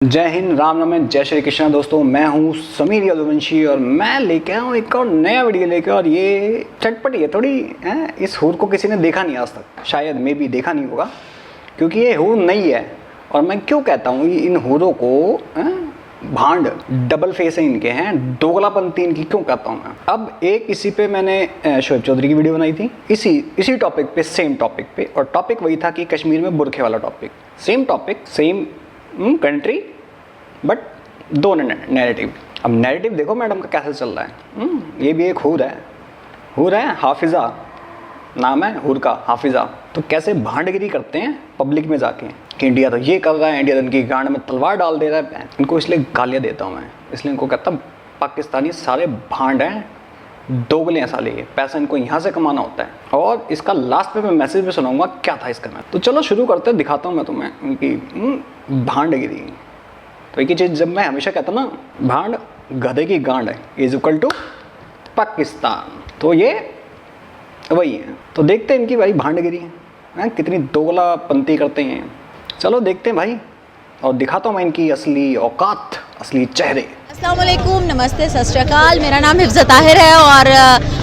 जय हिंद, राम राम, जय श्री कृष्ण। दोस्तों, मैं हूँ समीर यदुवंशी और मैं लेके आया हूँ एक और नया वीडियो लेकर। और ये चटपटी है थोड़ी है। इस हूर को किसी ने देखा नहीं आज तक, शायद मे भी देखा नहीं होगा, क्योंकि ये हूर नहीं है। और मैं क्यों कहता हूँ इन हूरों को भांड, डबल फेस है इनके, हैं दोगलापंती इनकी, क्यों कहता हूँ मैं। अब एक इसी पे मैंने शोएब चौधरी की वीडियो बनाई थी, इसी टॉपिक पे, सेम टॉपिक पे। और टॉपिक वही था कि कश्मीर में बुरखे वाला topic, same topic, same country, but दो नैरेटिव। अब नैरेटिव देखो मैडम का कैसे चल रहा है। ये भी एक हूर है, हाफिज़ा नाम है हूर का, हाफिज़ा। तो कैसे भांडगिरी करते हैं पब्लिक में जाके कि इंडिया तो ये कर रहा है, इंडिया तो इनकी गांड में तलवार डाल दे रहा है। इनको इसलिए गालियाँ देता हूँ मैं, इसलिए इनको कहता हूँ पाकिस्तानी सारे भांड हैं, दोगले हैं साले ये, पैसा इनको यहाँ से कमाना होता है। और इसका लास्ट पे मैं मैसेज भी सुनाऊंगा क्या था इसका। मैं तो चलो शुरू करते हैं, दिखाता हूँ मैं तुम्हें उनकी भांडगिरी। तो एक ही चीज़ जब मैं हमेशा कहता हूँ ना, भांड गधे की गांड है इज इक्वल टू पाकिस्तान, तो ये वही है। तो देखते हैं इनकी भाई भांडगिरी है, कितनी दोगलापंती करते हैं। चलो देखते हैं भाई, और दिखाता हूँ मैं इनकी असली औकात, असली चेहरे। अस्सलाम वालेकुम, नमस्ते, सत श्री अकाल। मेरा नाम हिफ्ज़ा ताहिर है और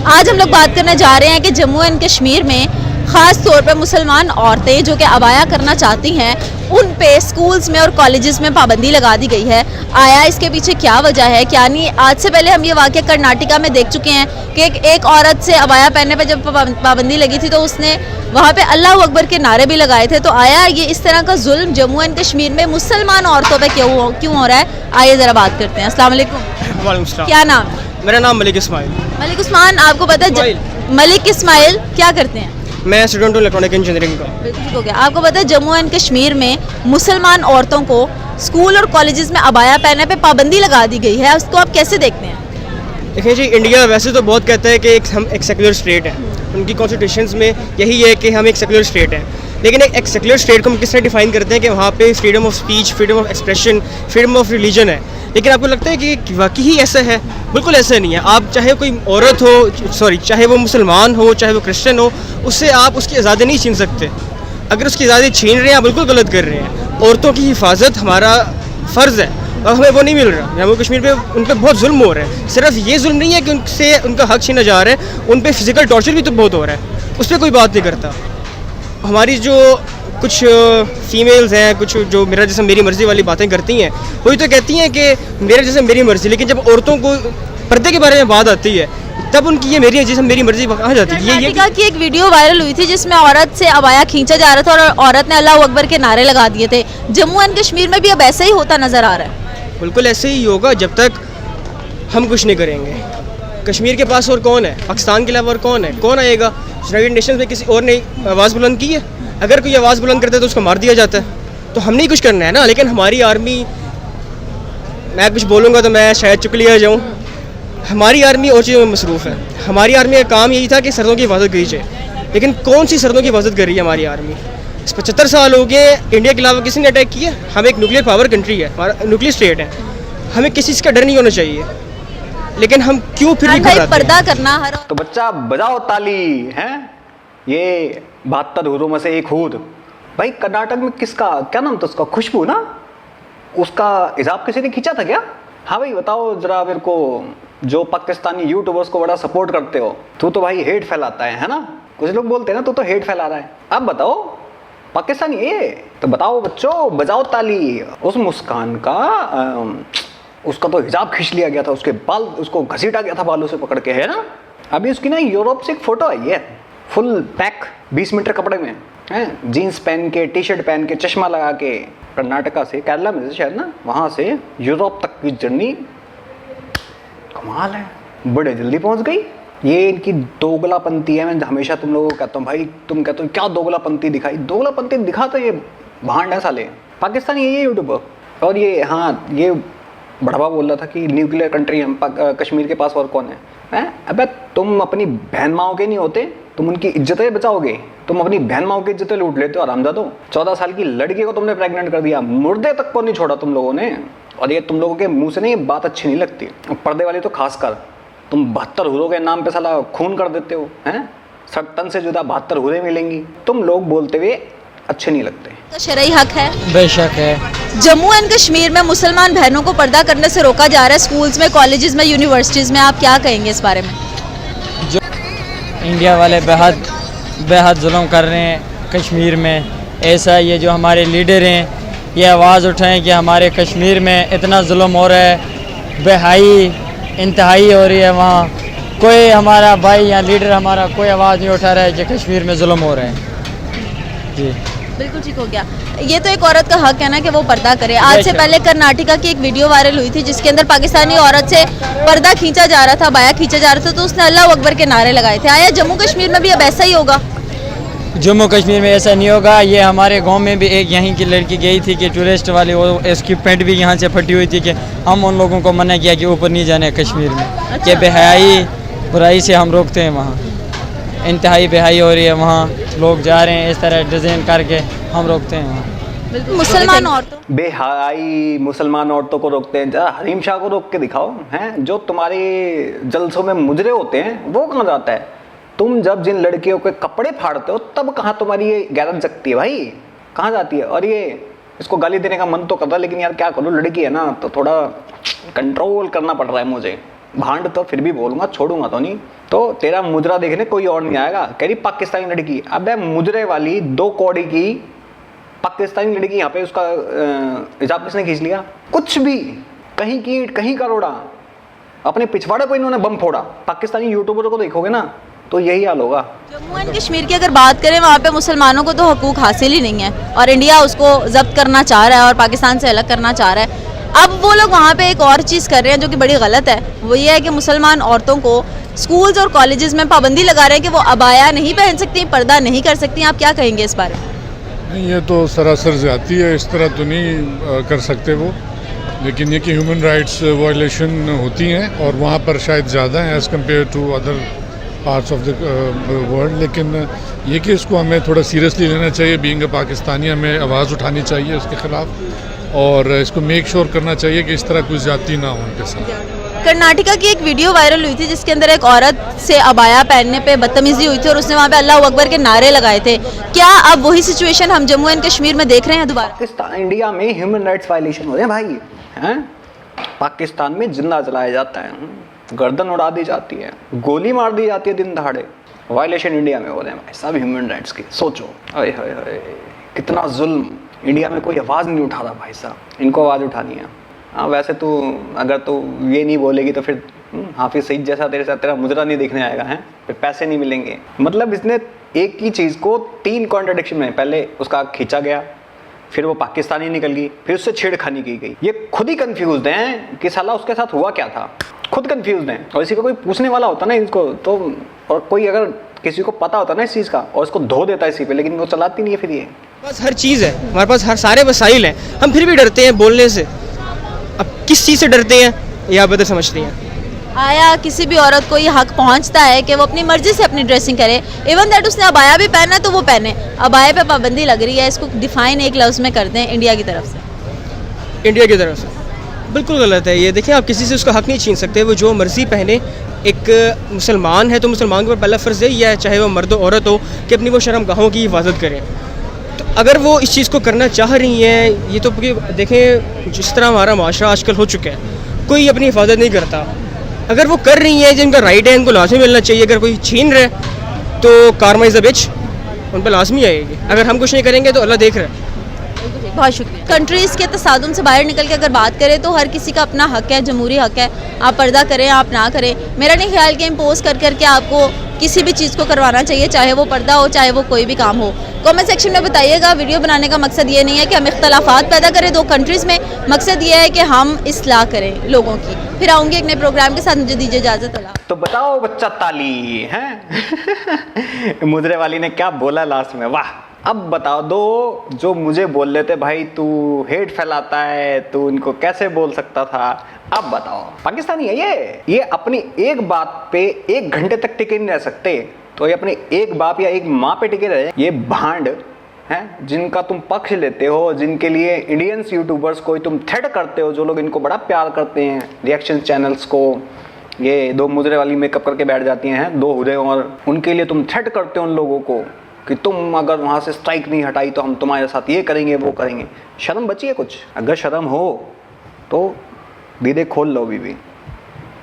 आज हम लोग बात करने जा रहे हैं कि जम्मू एंड कश्मीर में ख़ास तौर पे मुसलमान औरतें जो कि अबाया करना चाहती हैं, उन पे स्कूल्स में और कॉलेजेस में पाबंदी लगा दी गई है। आया इसके पीछे क्या वजह है, क्या नहीं। आज से पहले हम ये वाक़या कर्नाटका में देख चुके हैं कि एक औरत से अबाया पहनने पे जब पाबंदी लगी थी तो उसने वहाँ पे अल्लाह अकबर के नारे भी लगाए थे। तो आया ये इस तरह का जुल्म जम्मू एंड कश्मीर में मुसलमान औरतों पर क्यों हो रहा है, आइए ज़रा बात करते हैं। अस्सलाम वालेकुम। वालेकुम सलाम। क्या नाम? मेरा नाम मलिक इस्माइल। मलिक उस्मान, आपको पता है मलिक इस्माइल क्या करते हैं? मैं स्टूडेंट हूँ इलेक्ट्रॉनिक इंजीनियरिंग का। ठीक हो गया। आपको पता है जम्मू एंड कश्मीर में मुसलमान औरतों को स्कूल और कॉलेजेस में अबाया पहनने पे पाबंदी लगा दी गई है, उसको आप कैसे देखते हैं? देखिए जी, इंडिया वैसे तो बहुत कहता है कि हम एक सेकुलर स्टेट है, उनकी कॉन्स्टिट्यूशंस में यही है कि हम एक सेकुलर स्टेट है। लेकिन एक सेकुलर स्टेट को हम किस तरह डिफाइन करते हैं कि वहाँ पे freedom of speech, freedom of expression, freedom of religion है। लेकिन आपको लगता है कि वाकई ही ऐसा है? बिल्कुल ऐसा नहीं है। आप चाहे कोई औरत हो, चाहे वो मुसलमान हो, चाहे वो क्रिश्चियन हो, उससे आप उसकी आज़ादी नहीं छीन सकते। अगर उसकी आज़ादी छीन रहे हैं आप बिल्कुल गलत कर रहे हैं। औरतों की हिफाजत हमारा फ़र्ज़ है और हमें वो नहीं मिल रहा। जम्मू कश्मीर पे उन पर बहुत जुल्म हो रहा है। सिर्फ ये जुल्म नहीं है कि उनसे उनका हक छीना जा रहा है, उन पर फिज़िकल टॉर्चर भी तो बहुत हो रहा है, उस पर कोई बात नहीं करता। हमारी जो कुछ फीमेल्स हैं, कुछ जो मेरा जैसा मेरी मर्ज़ी वाली बातें करती हैं, वही तो कहती हैं कि मेरे जैसे मेरी मर्ज़ी। लेकिन जब औरतों को पर्दे के बारे में बात आती है तब उनकी ये मेरी जैसे मेरी मर्ज़ी कहाँ जाती है। ये की एक वीडियो वायरल हुई थी जिसमें औरत से अबाया खींचा जा रहा था और औरत ने अल्लाह अकबर के नारे लगा दिए थे। जम्मू एंड कश्मीर में भी अब ऐसा ही होता नज़र आ रहा है। बिल्कुल ऐसे ही होगा जब तक हम कुछ नहीं करेंगे। कश्मीर के पास और कौन है? पाकिस्तान के अलावा और कौन है? कौन आएगा? यूनाइटेड नेशंस में किसी और ने आवाज़ बुलंद की है? अगर कोई आवाज़ बुलंद करता है तो उसको मार दिया जाता है। तो हमने ही कुछ करना है ना। लेकिन हमारी आर्मी, मैं कुछ बोलूँगा तो मैं शायद चुकली आ जाऊँ, हमारी आर्मी और चीज़ों में मसरूफ़ है। हमारी आर्मी का काम यही था कि सरहदों की हिफाजत करी जाए। लेकिन कौन सी सरहदों की हिफाजत कर रही है हमारी आर्मी? 75 साल हो गए, इंडिया के अलावा किसी ने अटैक किया? हम एक न्यूक्लियर पावर कंट्री है, हमारा न्यूक्लियर स्टेट है, हमें किसी चीज़ का डर नहीं होना चाहिए। लेकिन हम क्यों फिर भी पर्दा करना हर। तो बच्चा बजाओ ताली हैं। ये 72 हूरों में से एक हूर भाई, कर्नाटक में किसका क्या नाम था उसका? खुशबू ना, उसका हिसाब किसी ने खींचा था क्या? हाँ भाई बताओ जरा मेरे को, जो पाकिस्तानी यूट्यूबर्स को बड़ा सपोर्ट करते हो। तू तो भाई हेट फैलाता है ना? कुछ लोग बोलते हैं ना तू तो हेट फैला रहा है। अब बताओ पाकिस्तानी ये, तो बताओ बच्चों बजाओ ताली। उस मुस्कान का उसका तो हिजाब खींच लिया गया था, उसके बाल उसको घसीटा गया था बालों से पकड़ के, है ना। अभी उसकी ना यूरोप से एक फ़ोटो आई है, फुल पैक 20 मीटर कपड़े में हैं, जीन्स पहन के, टी शर्ट पहन के, चश्मा लगा के, कर्नाटका से, केरला में से शायद ना, वहाँ से यूरोप तक की जर्नी। कमाल है, बड़े जल्दी पहुँच गई। ये इनकी दोगलापंती है। मैं हमेशा तुम लोगों को कहता हूँ भाई, तुम कहते हो क्या दोगलापंती दिखाई, दोगलापंती दिखा तो ये भांड है साले पाकिस्तानी, ये यूट्यूबर। और ये हाँ, ये बढ़ावा बोल रहा था कि न्यूक्लियर कंट्री हम कश्मीर के पास और कौन है? अबे तुम अपनी बहन माओ के नहीं होते, तुम उनकी इज्जतें बचाओगे, तुम अपनी बहन माओ की इज्जतें लूट लेते हो आरामजादो। 14 साल की लड़की को तुमने प्रेग्नेंट कर दिया, मुर्दे तक को नहीं छोड़ा तुम लोगों ने। और ये तुम लोगों के मुंह से नहीं बात अच्छी नहीं लगती, पर्दे वाली तो खासकर। तुम 72 हूरों के नाम पे साला खून कर देते हो, हैं? 70 से जुदा 72 हूरें मिलेंगी। तुम लोग बोलते हुए अच्छे नहीं लगते। का शरई हक है? बेशक है। जम्मू एंड कश्मीर में मुसलमान बहनों को पर्दा करने से रोका जा रहा है स्कूल्स में, कॉलेजेस में, यूनिवर्सिटीज़ में, आप क्या कहेंगे इस बारे में? जो इंडिया वाले बेहद जुल्म कर रहे हैं कश्मीर में, ऐसा ये जो हमारे लीडर हैं ये आवाज़ उठाएं कि हमारे कश्मीर में इतना जुल्म हो रहा है, बेहाई इंतहाई हो रही है, वहाँ कोई हमारा भाई या लीडर हमारा कोई आवाज़ नहीं उठा रहा है कि कश्मीर में जुल्म हो रहे हैं। जी बिल्कुल ठीक हो गया। ये तो एक औरत का हक है ना कि वो पर्दा करे। आज से पहले कर्नाटका की एक वीडियो वायरल हुई थी जिसके अंदर पाकिस्तानी औरत से पर्दा खींचा जा रहा था, बाया खींचा जा रहा था, तो उसने अल्लाह अकबर के नारे लगाए थे। आया जम्मू कश्मीर में भी अब ऐसा ही होगा? जम्मू कश्मीर में ऐसा नहीं होगा। ये हमारे गांव में भी एक यहीं की लड़की गई थी कि टूरिस्ट वाली, वो इसकी पैंट भी यहाँ से फटी हुई थी कि हम उन लोगों को मना किया कि ऊपर नहीं जाने कश्मीर में, कि बेहयाई बुराई से हम रोकते हैं। वहाँ इंतहाई बेहाई हो रही है, वहाँ लोग जा रहे हैं इस तरह डिज़ाइन करके, हम रोकते हैं वहाँ। मुसलमान औरतों बेहाई मुसलमान औरतों को रोकते हैं, जरा हरीम शाह को रोक के दिखाओ। हैं जो तुम्हारे जलसों में मुजरे होते हैं वो कहाँ जाता है? तुम जब जिन लड़कियों के कपड़े फाड़ते हो तब कहाँ तुम्हारी ये गैरत जगती है भाई, कहाँ जाती है? और ये इसको गाली देने का मन तो करता है, लेकिन यार क्या करूँ, लड़की है ना तो थोड़ा कंट्रोल करना पड़ रहा है मुझे। भांड तो फिर भी बोलूँगा, छोड़ूंगा तो नहीं। तो तेरा मुजरा देखने कोई और नहीं आएगा। कह रही पाकिस्तानी लड़की, अबे मुजरे वाली 2 कौड़ी की पाकिस्तानी लड़की, यहाँ पे उसका हिजाब किसने खींच लिया? कुछ भी, कहीं कीट कहीं करोड़ा, अपने पिछवाड़े पर इन्होंने बम फोड़ा। पाकिस्तानी यूट्यूबर को देखोगे ना तो यही हाल होगा। जम्मू एंड कश्मीर की अगर बात करें, वहाँ पे मुसलमानों को तो हकूक हासिल ही नहीं है और इंडिया उसको जब्त करना चाह रहा है और पाकिस्तान से अलग करना चाह रहा है। अब वो लोग वहाँ पे एक और चीज़ कर रहे हैं जो कि बड़ी गलत है, वो ये है कि मुसलमान औरतों को स्कूल्स और कॉलेजेस में पाबंदी लगा रहे हैं कि वो अबाया नहीं पहन सकती, पर्दा नहीं कर सकती। आप क्या कहेंगे इस बारे में? नहीं, ये तो सरासर ज़्यादती है, इस तरह तो नहीं कर सकते वो। लेकिन ये कि ह्यूमन राइट्स वायलेशन होती हैं और वहाँ पर शायद ज़्यादा हैं as compared to other parts of the world. लेकिन ये कि इसको हमें थोड़ा सीरियसली लेना चाहिए। बीइंग अ पाकिस्तानी हमें आवाज़ उठानी चाहिए उसके ख़िलाफ़ और इसको मेक श्योर करना चाहिए कि इस तरह कोई ज़्यादती ना हो उनके साथ। कर्नाटका की एक वीडियो वायरल हुई थी जिसके अंदर एक औरत से अबाया पहनने पे बदतमीजी हुई थी और उसने वहाँ पे अल्लाह अकबर के नारे लगाए थे। क्या अब वही सिचुएशन हम जम्मू एंड कश्मीर में देख रहे हैं दोबारा? पाकिस्तान इंडिया में ह्यूमन राइट्स वायलेशन हो रहे हैं भाई, हैं? पाकिस्तान में जिंदा जलाया जाता है, गर्दन उड़ा दी जाती है, गोली मार दी जाती है दिन दहाड़े। वायलेशन इंडिया में हो रहे हैं भाई साहब ह्यूमन राइट्स की। सोचो, अरे हाय कितना जुल्म। इंडिया में कोई आवाज़ नहीं उठा रहा भाई साहब, इनको आवाज़ उठानी है। हाँ वैसे तो अगर तो ये नहीं बोलेगी तो फिर हाफिज सईद जैसा तेरे साथ तेरा मुजरा नहीं देखने आएगा, हैं? फिर पैसे नहीं मिलेंगे। मतलब इसने एक ही चीज़ को 3 कॉन्ट्रडिक्शन में, पहले उसका खींचा गया, फिर वो पाकिस्तानी निकल गई, फिर उससे छेड़खानी की गई। ये खुद ही कंफ्यूज हैं कि साला उसके साथ हुआ क्या था, खुद कंफ्यूज हैं। और इसी को कोई पूछने वाला होता ना इनको तो, और कोई अगर किसी को पता होता ना इस चीज़ का और इसको धो देता इसी पे, लेकिन वो चलाती नहीं है। फिर ये बस हर चीज़ है हमारे पास, हर सारे वसाइल हैं, हम फिर भी डरते हैं बोलने से। अब किस चीज़ से डरते हैं ये आप बेहतर समझती हैं। आया किसी भी औरत को ये हक पहुंचता है कि वो अपनी मर्जी से अपनी ड्रेसिंग करे, इवन दैट उसने अबाया भी पहना है तो वो पहने। अबाया पे पाबंदी लग रही है, इसको डिफाइन एक लफ्ज़ में कर दें इंडिया की तरफ से। इंडिया की तरफ से बिल्कुल गलत है ये। देखिए आप किसी से उसका हक नहीं छीन सकते, वो जो मर्ज़ी पहने। एक मुसलमान है तो मुसलमान के ऊपर पहला फ़र्ज़ यही है, चाहे वो मर्द औरत हो, कि अपनी वो शर्मगाहों की हिफाजत करें। तो अगर वो इस चीज़ को करना चाह रही हैं, ये तो देखें जिस तरह हमारा माशरा आजकल हो चुका है, कोई अपनी हिफाजत नहीं करता। अगर वो कर रही हैं, जिनका राइट है, इनको लाजमी मिलना चाहिए। अगर कोई छीन रहे तो कारमा इज़ अ बिच, उन पर लाजमी आएगी। अगर हम कुछ नहीं करेंगे तो अल्लाह देख रहा है। बहुत शुक्रिया। कंट्रीज़ के तसादुम से बाहर निकल के अगर बात करें तो हर किसी का अपना हक है, जमहूरी हक है। आप पर्दा करें, आप ना करें, मेरा नहीं ख्याल कि इम्पोज कर करके आपको किसी भी चीज़ को करवाना चाहिए, चाहे वो पर्दा हो, चाहे वो कोई भी काम हो। कमेंट सेक्शन में बताइएगा। वीडियो बनाने का मकसद ये नहीं है कि हम इख्तलाफात पैदा करें 2 कंट्रीज़ में, मकसद ये है कि हम इस्लाह करें लोगों की। फिर आऊँगी एक नए प्रोग्राम के साथ, मुझे दीजिए इजाज़त। अल्लाह। तो बताओ बच्चा ताली हैं मुजरे वाली ने क्या बोला लास्ट में, वाह। अब बताओ दो जो मुझे बोल रहे थे भाई तू हेट फैलाता है, तू इनको कैसे बोल सकता था। अब बताओ पाकिस्तानी है ये अपनी एक बात पे 1 घंटे तक टिके नहीं रह सकते, तो ये अपने एक बाप या एक माँ पे टिके रहे। ये भांड हैं जिनका तुम पक्ष लेते हो, जिनके लिए इंडियंस यूट्यूबर्स को तुम थ्रेड करते हो, जो लोग इनको बड़ा प्यार करते हैं, रिएक्शन चैनल्स को, ये 2 मुजरे वाली मेकअप करके बैठ जाती हैं 2 हुरे, और उनके लिए तुम थ्रेड करते हो उन लोगों को। कि तुम अगर वहाँ से स्ट्राइक नहीं हटाई तो हम तुम्हारे साथ ये करेंगे वो करेंगे। शर्म बची है कुछ? अगर शर्म हो तो दीदे खोल लो अभी भी,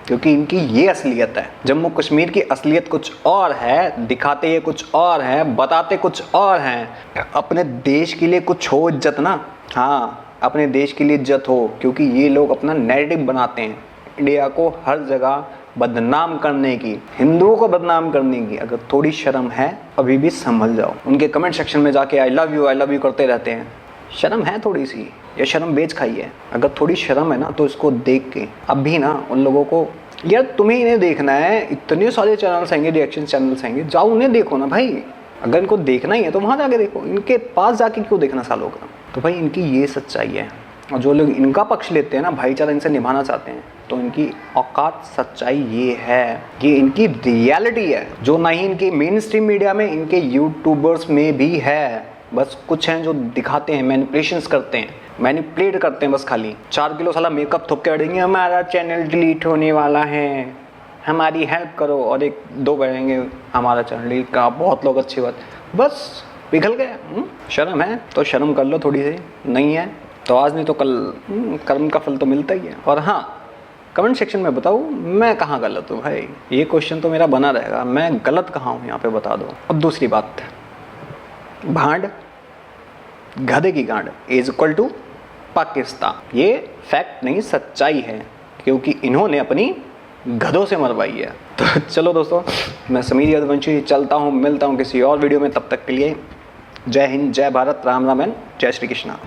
क्योंकि इनकी ये असलियत है। जम्मू कश्मीर की असलियत कुछ और है, दिखाते ये कुछ और है, बताते कुछ और हैं। अपने देश के लिए कुछ हो इज्जत ना, हाँ अपने देश के लिए इज्जत हो, क्योंकि ये लोग अपना नैरेटिव बनाते हैं इंडिया को हर जगह बदनाम करने की, हिंदुओं को बदनाम करने की। अगर थोड़ी शर्म है अभी भी संभल जाओ। उनके कमेंट सेक्शन में जाके आई लव यू करते रहते हैं। शर्म है थोड़ी सी, या शर्म बेच खाई है? अगर थोड़ी शर्म है ना तो इसको देख के अब भी ना उन लोगों को, यार तुम्हें इन्हें देखना है, इतने सारे चैनल्स आएंगे, रिएक्शन चैनल्स आएंगे, जाओ उन्हें देखो ना भाई। अगर इनको देखना ही है तो वहाँ जाके देखो, इनके पास जाके क्यों देखना सालों का? तो भाई इनकी ये सच्चाई है, और जो लोग इनका पक्ष लेते हैं ना, भाईचारा इनसे निभाना चाहते हैं, तो इनकी औकात सच्चाई ये है, ये इनकी रियलिटी है, जो ना ही इनकी मेन स्ट्रीम मीडिया में, इनके यूट्यूबर्स में भी है। बस कुछ हैं जो दिखाते हैं, मैनिपुलेशंस करते हैं, मैनिपुलेट करते हैं बस खाली। 4 किलो साला मेकअप थोप के बैठेंगे, हमारा चैनल डिलीट होने वाला है, हमारी हेल्प करो, और 1-2 बढ़ेंगे हमारा चैनल डिलीट का, बहुत लोग अच्छी बात, बस पिघल गए। शर्म है तो शर्म कर लो थोड़ी सी, नहीं है तो आज नहीं तो कल कर्म का फल तो मिलता ही है। और हाँ, कमेंट सेक्शन में बताओ मैं कहाँ गलत हूँ भाई, ये क्वेश्चन तो मेरा बना रहेगा, मैं गलत कहाँ हूँ यहाँ पे बता दो। अब दूसरी बात, भांड गधे की गांड इज इक्वल टू पाकिस्तान, ये फैक्ट नहीं सच्चाई है, क्योंकि इन्होंने अपनी गधों से मरवाई है। तो चलो दोस्तों, मैं समीर यदुवंशी चलता हूँ, मिलता हूँ किसी और वीडियो में, तब तक के लिए जय हिंद, जय भारत, राम राम एंड जय श्री कृष्णा।